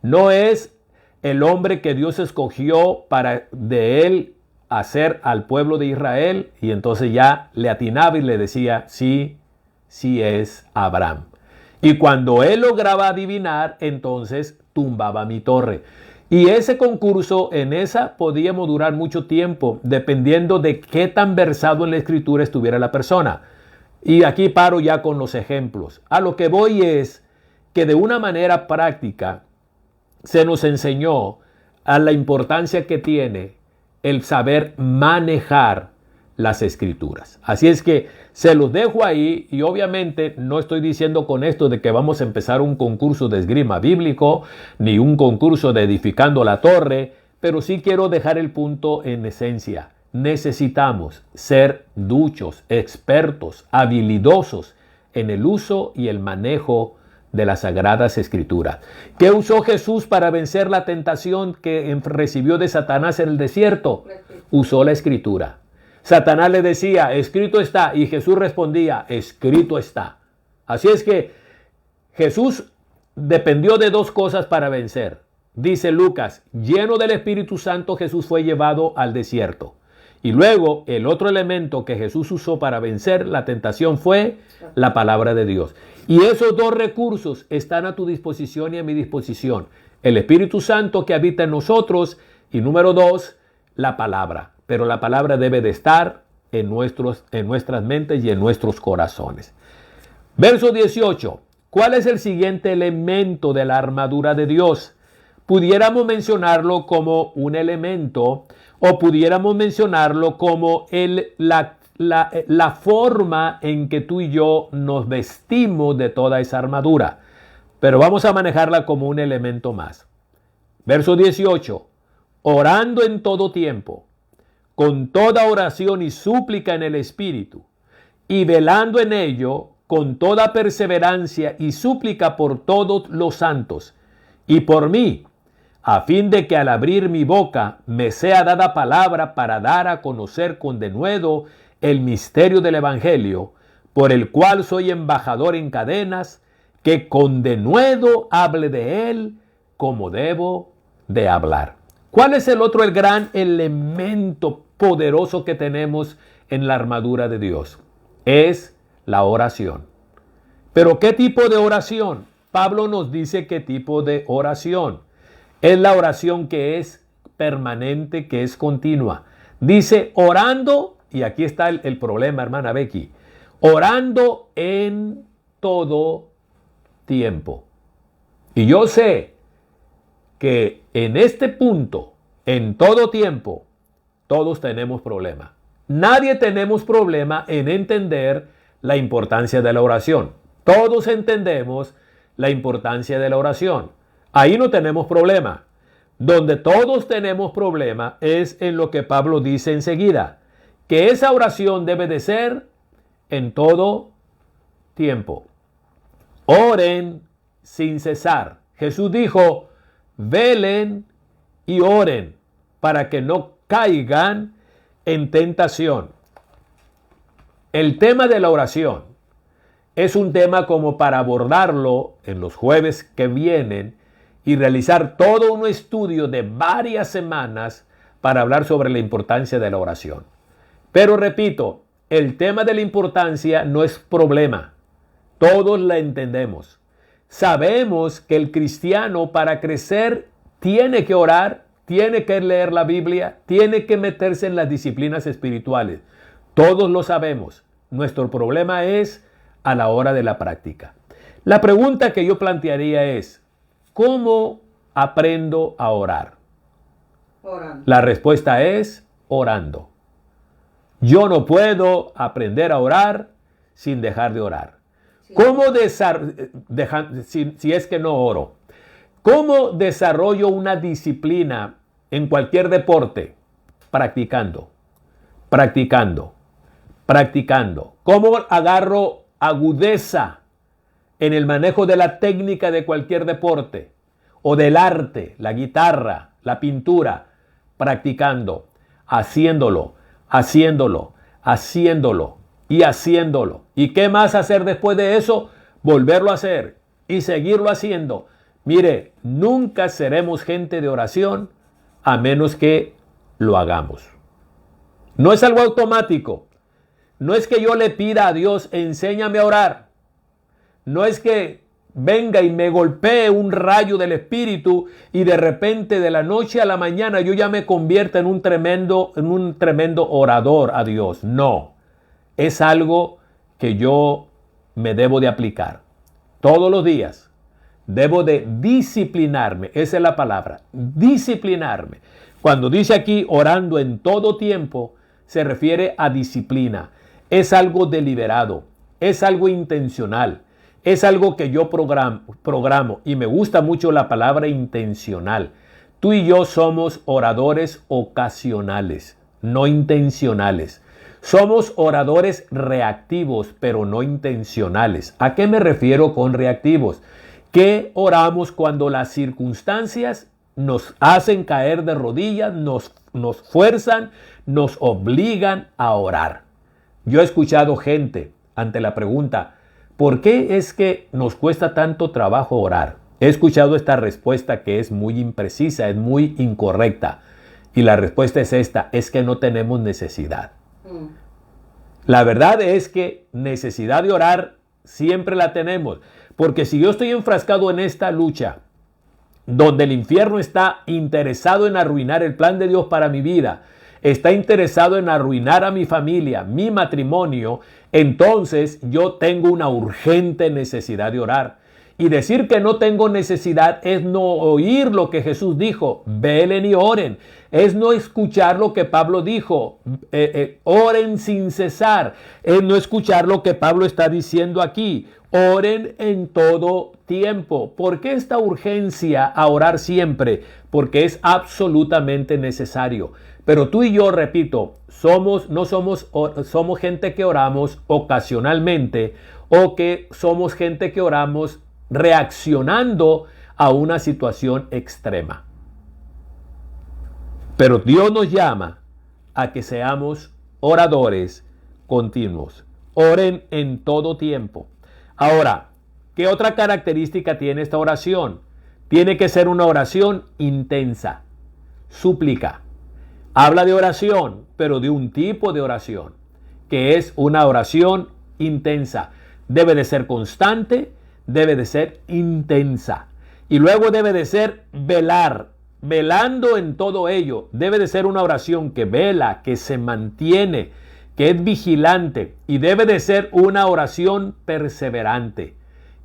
no es el hombre que Dios escogió para de él hacer al pueblo de Israel, y entonces ya le atinaba y le decía, sí es Abraham. Y cuando él lograba adivinar, entonces tumbaba mi torre. Y ese concurso, en esa podíamos durar mucho tiempo, dependiendo de qué tan versado en la Escritura estuviera la persona. Y aquí paro ya con los ejemplos. A lo que voy es que de una manera práctica se nos enseñó a la importancia que tiene el saber manejar las Escrituras. Así es que se los dejo ahí, y obviamente no estoy diciendo con esto de que vamos a empezar un concurso de esgrima bíblico ni un concurso de edificando la torre, pero sí quiero dejar el punto en esencia. Necesitamos ser duchos, expertos, habilidosos en el uso y el manejo de las Sagradas Escrituras. ¿Qué usó Jesús para vencer la tentación que recibió de Satanás en el desierto? Usó la Escritura. Satanás le decía, escrito está, y Jesús respondía, escrito está. Así es que Jesús dependió de dos cosas para vencer. Dice Lucas, lleno del Espíritu Santo, Jesús fue llevado al desierto. Y luego el otro elemento que Jesús usó para vencer la tentación fue la palabra de Dios. Y esos dos recursos están a tu disposición y a mi disposición. El Espíritu Santo que habita en nosotros, y número dos, la palabra. Pero la palabra debe de estar en nuestras mentes y en nuestros corazones. Verso 18. ¿Cuál es el siguiente elemento de la armadura de Dios? Pudiéramos mencionarlo como un elemento, o pudiéramos mencionarlo como la forma en que tú y yo nos vestimos de toda esa armadura. Pero vamos a manejarla como un elemento más. Verso 18. Orando en todo tiempo, con toda oración y súplica en el Espíritu, y velando en ello con toda perseverancia y súplica por todos los santos, y por mí, a fin de que al abrir mi boca me sea dada palabra para dar a conocer con denuedo el misterio del Evangelio, por el cual soy embajador en cadenas, que con denuedo hable de él como debo de hablar. ¿Cuál es el gran elemento poderoso que tenemos en la armadura de Dios? Es la oración. ¿Pero qué tipo de oración? Pablo nos dice qué tipo de oración. Es la oración que es permanente, que es continua. Dice orando, y aquí está el problema, hermana Becky, orando en todo tiempo. Y yo sé que en este punto, en todo tiempo, todos tenemos problema. Nadie tenemos problema en entender la importancia de la oración. Todos entendemos la importancia de la oración. Ahí no tenemos problema. Donde todos tenemos problema es en lo que Pablo dice enseguida, que esa oración debe de ser en todo tiempo. Oren sin cesar. Jesús dijo, velen y oren para que no caigan en tentación. El tema de la oración es un tema como para abordarlo en los jueves que vienen y realizar todo un estudio de varias semanas para hablar sobre la importancia de la oración. Pero repito, el tema de la importancia no es problema. Todos la entendemos. Sabemos que el cristiano para crecer tiene que orar, tiene que leer la Biblia, tiene que meterse en las disciplinas espirituales. Todos lo sabemos. Nuestro problema es a la hora de la práctica. La pregunta que yo plantearía es, ¿cómo aprendo a orar? Orando. La respuesta es orando. Yo no puedo aprender a orar sin dejar de orar. Sí. ¿Cómo si es que no oro? ¿Cómo desarrollo una disciplina en cualquier deporte? Practicando, practicando, practicando. ¿Cómo agarro agudeza en el manejo de la técnica de cualquier deporte o del arte, la guitarra, la pintura? Practicando, haciéndolo, haciéndolo, haciéndolo y haciéndolo. ¿Y qué más hacer después de eso? Volverlo a hacer y seguirlo haciendo. Mire, nunca seremos gente de oración a menos que lo hagamos. No es algo automático. No es que yo le pida a Dios, enséñame a orar. No es que venga y me golpee un rayo del Espíritu y de repente de la noche a la mañana yo ya me convierta en un tremendo orador a Dios. No, es algo que yo me debo de aplicar todos los días. Debo de disciplinarme, esa es la palabra, disciplinarme. Cuando dice aquí orando en todo tiempo, se refiere a disciplina. Es algo deliberado, es algo intencional, es algo que yo programo y me gusta mucho la palabra intencional. Tú y yo somos oradores ocasionales, no intencionales. Somos oradores reactivos, pero no intencionales. ¿A qué me refiero con reactivos? Que oramos cuando las circunstancias nos hacen caer de rodillas, nos fuerzan, nos obligan a orar. Yo he escuchado gente ante la pregunta, ¿por qué es que nos cuesta tanto trabajo orar? He escuchado esta respuesta que es muy imprecisa, es muy incorrecta. Y la respuesta es esta, es que no tenemos necesidad. La verdad es que necesidad de orar siempre la tenemos. Porque si yo estoy enfrascado en esta lucha, donde el infierno está interesado en arruinar el plan de Dios para mi vida, está interesado en arruinar a mi familia, mi matrimonio, entonces yo tengo una urgente necesidad de orar. Y decir que no tengo necesidad es no oír lo que Jesús dijo, velen y oren. Es no escuchar lo que Pablo dijo, oren sin cesar. Es no escuchar lo que Pablo está diciendo aquí, oren en todo tiempo. ¿Por qué esta urgencia a orar siempre? Porque es absolutamente necesario. Pero tú y yo, repito, somos gente que oramos ocasionalmente o que somos gente que oramos reaccionando a una situación extrema. Pero Dios nos llama a que seamos oradores continuos. Oren en todo tiempo. Ahora, ¿qué otra característica tiene esta oración? Tiene que ser una oración intensa. Súplica. Habla de oración, pero de un tipo de oración, que es una oración intensa. Debe de ser constante, debe de ser intensa. Y luego debe de ser velando en todo ello. Debe de ser una oración que vela, que se mantiene, que es vigilante. Y debe de ser una oración perseverante.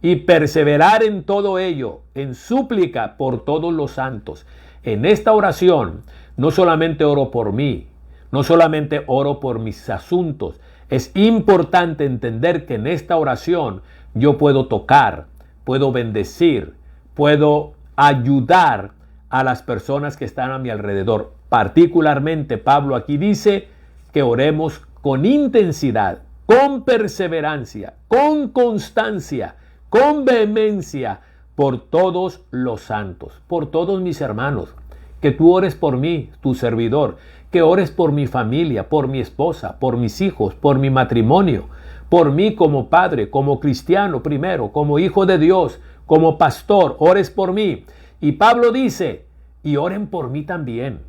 Y perseverar en todo ello, en súplica por todos los santos. En esta oración, no solamente oro por mí, no solamente oro por mis asuntos. Es importante entender que en esta oración yo puedo tocar, puedo bendecir, puedo ayudar a las personas que están a mi alrededor. Particularmente, Pablo aquí dice que oremos con intensidad, con perseverancia, con constancia, con vehemencia por todos los santos, por todos mis hermanos, que tú ores por mí, tu servidor, que ores por mi familia, por mi esposa, por mis hijos, por mi matrimonio, por mí como padre, como cristiano primero, como hijo de Dios, como pastor, ores por mí. Y Pablo dice, y oren por mí también.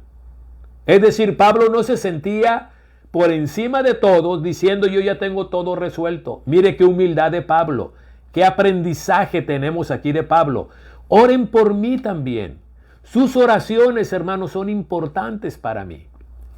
Es decir, Pablo no se sentía por encima de todos diciendo yo ya tengo todo resuelto. Mire qué humildad de Pablo, qué aprendizaje tenemos aquí de Pablo. Oren por mí también. Sus oraciones, hermanos, son importantes para mí.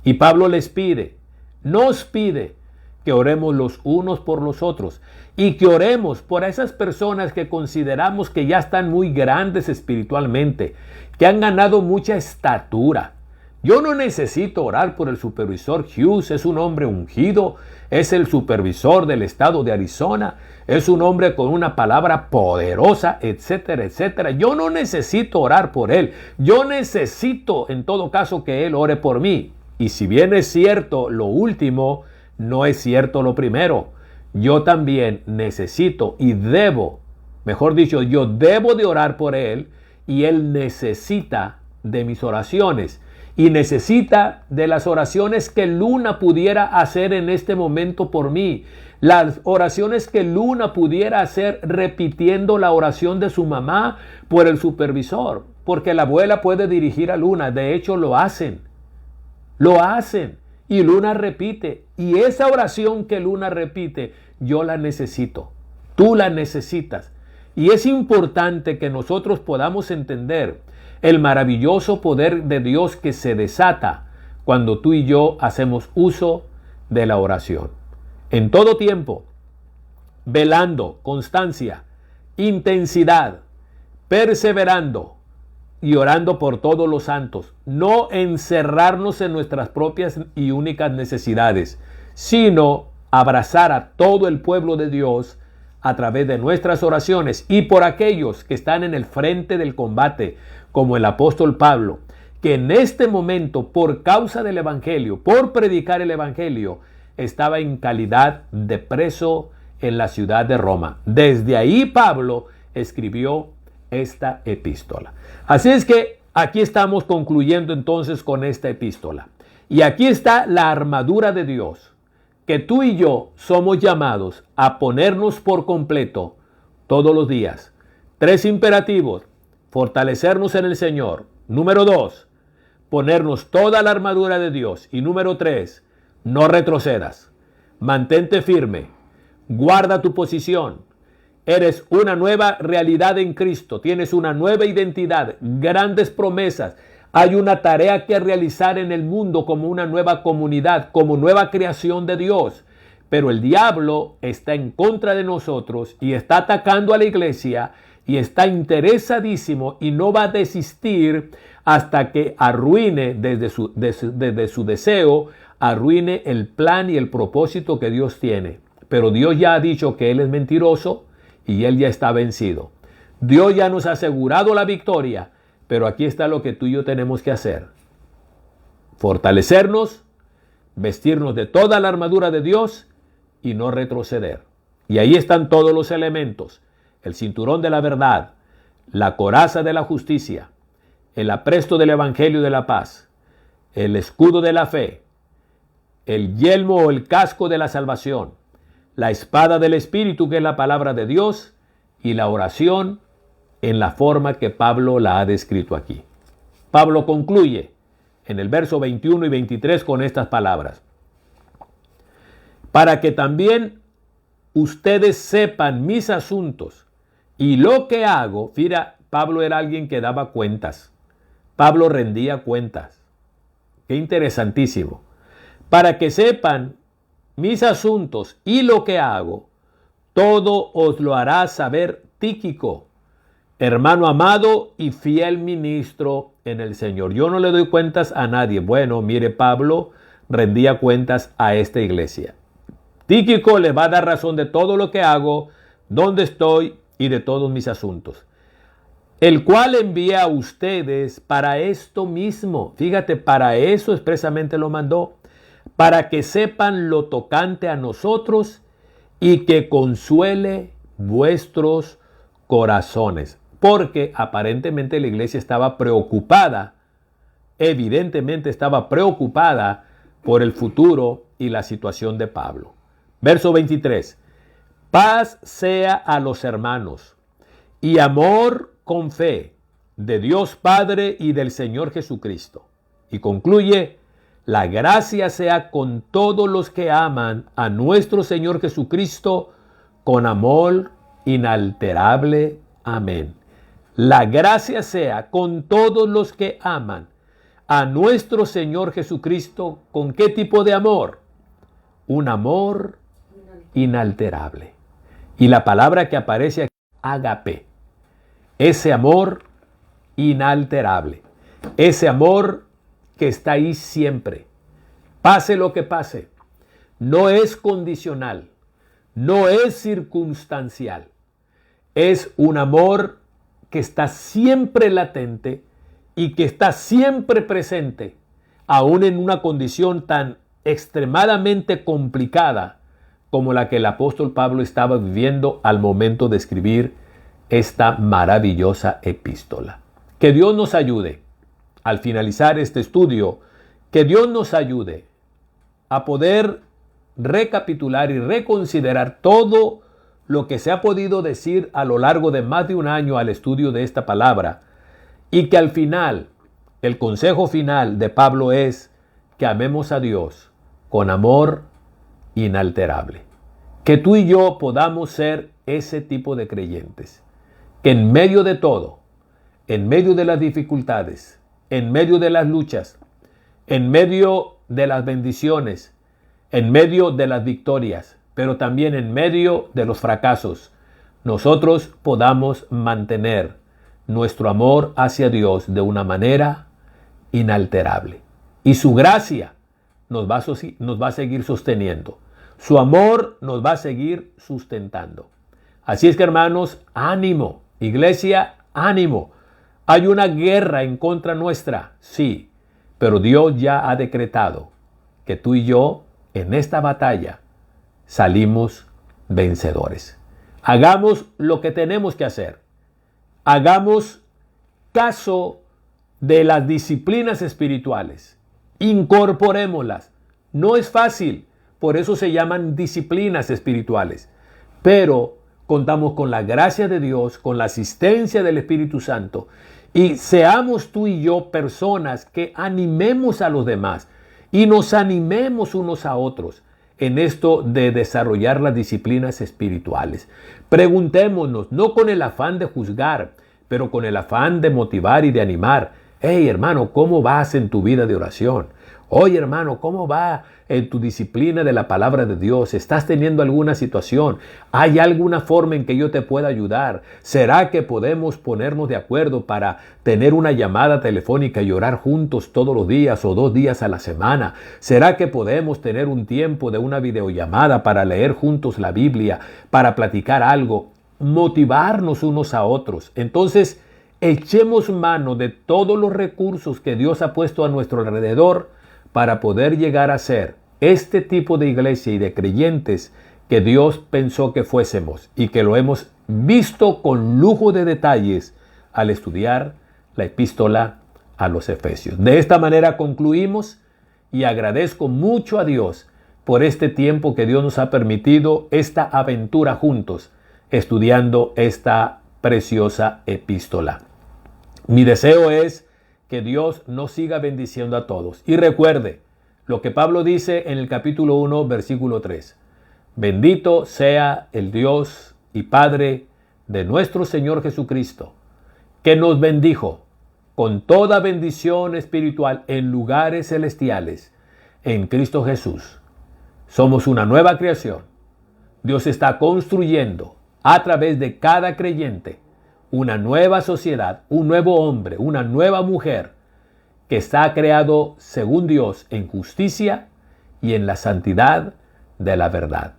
Y Pablo les pide, nos pide que oremos los unos por los otros y que oremos por esas personas que consideramos que ya están muy grandes espiritualmente, que han ganado mucha estatura. Yo no necesito orar por el supervisor Hughes, es un hombre ungido, es el supervisor del estado de Arizona, es un hombre con una palabra poderosa, etcétera, etcétera. Yo no necesito orar por él, yo necesito en todo caso que él ore por mí. Y si bien es cierto lo último, no es cierto lo primero. Yo también necesito y debo, mejor dicho, yo debo de orar por él y él necesita de mis oraciones. Y necesita de las oraciones que Luna pudiera hacer en este momento por mí. Las oraciones que Luna pudiera hacer repitiendo la oración de su mamá por el supervisor. Porque la abuela puede dirigir a Luna. De hecho, lo hacen. Lo hacen. Y Luna repite. Y esa oración que Luna repite, yo la necesito. Tú la necesitas. Y es importante que nosotros podamos entender el maravilloso poder de Dios que se desata cuando tú y yo hacemos uso de la oración. En todo tiempo, velando, constancia, intensidad, perseverando y orando por todos los santos. No encerrarnos en nuestras propias y únicas necesidades, sino abrazar a todo el pueblo de Dios a través de nuestras oraciones y por aquellos que están en el frente del combate, como el apóstol Pablo, que en este momento, por causa del evangelio, por predicar el evangelio, estaba en calidad de preso en la ciudad de Roma. Desde ahí Pablo escribió esta epístola. Así es que aquí estamos concluyendo entonces con esta epístola. Y aquí está la armadura de Dios, que tú y yo somos llamados a ponernos por completo todos los días. 3 imperativos. Fortalecernos en el Señor. Número 2, ponernos toda la armadura de Dios. Y número 3, no retrocedas. Mantente firme. Guarda tu posición. Eres una nueva realidad en Cristo. Tienes una nueva identidad, grandes promesas. Hay una tarea que realizar en el mundo como una nueva comunidad, como nueva creación de Dios. Pero el diablo está en contra de nosotros y está atacando a la iglesia y está interesadísimo y no va a desistir hasta que arruine desde su deseo, arruine el plan y el propósito que Dios tiene. Pero Dios ya ha dicho que Él es mentiroso y Él ya está vencido. Dios ya nos ha asegurado la victoria, pero aquí está lo que tú y yo tenemos que hacer. Fortalecernos, vestirnos de toda la armadura de Dios y no retroceder. Y ahí están todos los elementos. El cinturón de la verdad, la coraza de la justicia, el apresto del evangelio de la paz, el escudo de la fe, el yelmo o el casco de la salvación, la espada del Espíritu, que es la palabra de Dios, y la oración en la forma que Pablo la ha descrito aquí. Pablo concluye en el verso 21 y 23 con estas palabras. Para que también ustedes sepan mis asuntos y lo que hago. Mira, Pablo era alguien que daba cuentas. Pablo rendía cuentas. Qué interesantísimo. Para que sepan mis asuntos y lo que hago, todo os lo hará saber Tíquico, hermano amado y fiel ministro en el Señor. Yo no le doy cuentas a nadie. Bueno, mire, Pablo rendía cuentas a esta iglesia. Tíquico le va a dar razón de todo lo que hago, dónde estoy y de todos mis asuntos, el cual envía a ustedes para esto mismo. Fíjate, para eso expresamente lo mandó, para que sepan lo tocante a nosotros y que consuele vuestros corazones. porque aparentemente la iglesia estaba preocupada, evidentemente estaba preocupada por el futuro y la situación de Pablo. Verso 23. Paz sea a los hermanos y amor con fe de Dios Padre y del Señor Jesucristo. Y concluye, la gracia sea con todos los que aman a nuestro Señor Jesucristo con amor inalterable. Amén. La gracia sea con todos los que aman a nuestro Señor Jesucristo. ¿Con qué tipo de amor? Un amor inalterable. Y la palabra que aparece aquí, ágape. Ese amor inalterable. Ese amor que está ahí siempre. Pase lo que pase. No es condicional. No es circunstancial. Es un amor que está siempre latente y que está siempre presente, aún en una condición tan extremadamente complicada como la que el apóstol Pablo estaba viviendo al momento de escribir esta maravillosa epístola. Que Dios nos ayude, al finalizar este estudio, que Dios nos ayude a poder recapitular y reconsiderar todo lo que se ha podido decir a lo largo de más de un año al estudio de esta palabra, y que al final, el consejo final de Pablo es que amemos a Dios con amor inalterable. Que tú y yo podamos ser ese tipo de creyentes, que en medio de todo, en medio de las dificultades, en medio de las luchas, en medio de las bendiciones, en medio de las victorias, pero también en medio de los fracasos, nosotros podamos mantener nuestro amor hacia Dios de una manera inalterable. Y su gracia nos va a seguir sosteniendo. Su amor nos va a seguir sustentando. Así es que, hermanos, ánimo. Iglesia, ánimo. Hay una guerra en contra nuestra, sí, pero Dios ya ha decretado que tú y yo en esta batalla salimos vencedores. Hagamos lo que tenemos que hacer. Hagamos caso de las disciplinas espirituales. Incorporémoslas. No es fácil, por eso se llaman disciplinas espirituales. Pero contamos con la gracia de Dios, con la asistencia del Espíritu Santo. Y seamos tú y yo personas que animemos a los demás y nos animemos unos a otros en esto de desarrollar las disciplinas espirituales. Preguntémonos, no con el afán de juzgar, pero con el afán de motivar y de animar. Hey, hermano, ¿cómo vas en tu vida de oración? Oye, hermano, ¿cómo va en tu disciplina de la palabra de Dios? ¿Estás teniendo alguna situación? ¿Hay alguna forma en que yo te pueda ayudar? ¿Será que podemos ponernos de acuerdo para tener una llamada telefónica y orar juntos todos los días o 2 días a la semana? ¿Será que podemos tener un tiempo de una videollamada para leer juntos la Biblia, para platicar algo? Motivarnos unos a otros. Entonces, echemos mano de todos los recursos que Dios ha puesto a nuestro alrededor para poder llegar a ser este tipo de iglesia y de creyentes que Dios pensó que fuésemos y que lo hemos visto con lujo de detalles al estudiar la epístola a los Efesios. De esta manera concluimos y agradezco mucho a Dios por este tiempo que Dios nos ha permitido, esta aventura juntos, estudiando esta preciosa epístola. Mi deseo es que Dios nos siga bendiciendo a todos. Y recuerde lo que Pablo dice en el capítulo 1, versículo 3. Bendito sea el Dios y Padre de nuestro Señor Jesucristo, que nos bendijo con toda bendición espiritual en lugares celestiales en Cristo Jesús. Somos una nueva creación. Dios está construyendo a través de cada creyente una nueva sociedad, un nuevo hombre, una nueva mujer que está creado según Dios en justicia y en la santidad de la verdad.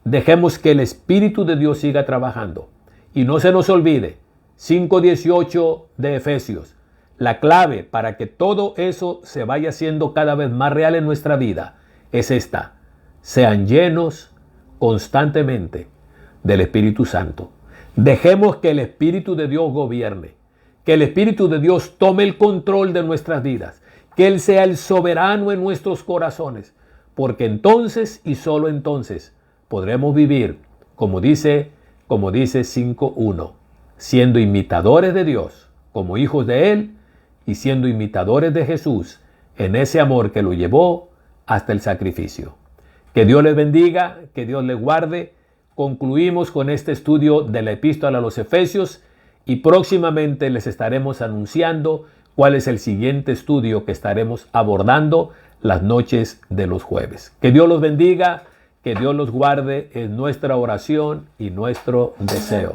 Dejemos que el Espíritu de Dios siga trabajando. Y no se nos olvide, 5:18 de Efesios, la clave para que todo eso se vaya haciendo cada vez más real en nuestra vida es esta: sean llenos constantemente del Espíritu Santo. Dejemos que el Espíritu de Dios gobierne, que el Espíritu de Dios tome el control de nuestras vidas, que Él sea el soberano en nuestros corazones, porque entonces y solo entonces podremos vivir, como dice 5:1, siendo imitadores de Dios, como hijos de Él, y siendo imitadores de Jesús en ese amor que lo llevó hasta el sacrificio. Que Dios les bendiga, que Dios les guarde. Concluimos con este estudio de la Epístola a los Efesios y próximamente les estaremos anunciando cuál es el siguiente estudio que estaremos abordando las noches de los jueves. Que Dios los bendiga, que Dios los guarde, es nuestra oración y nuestro deseo.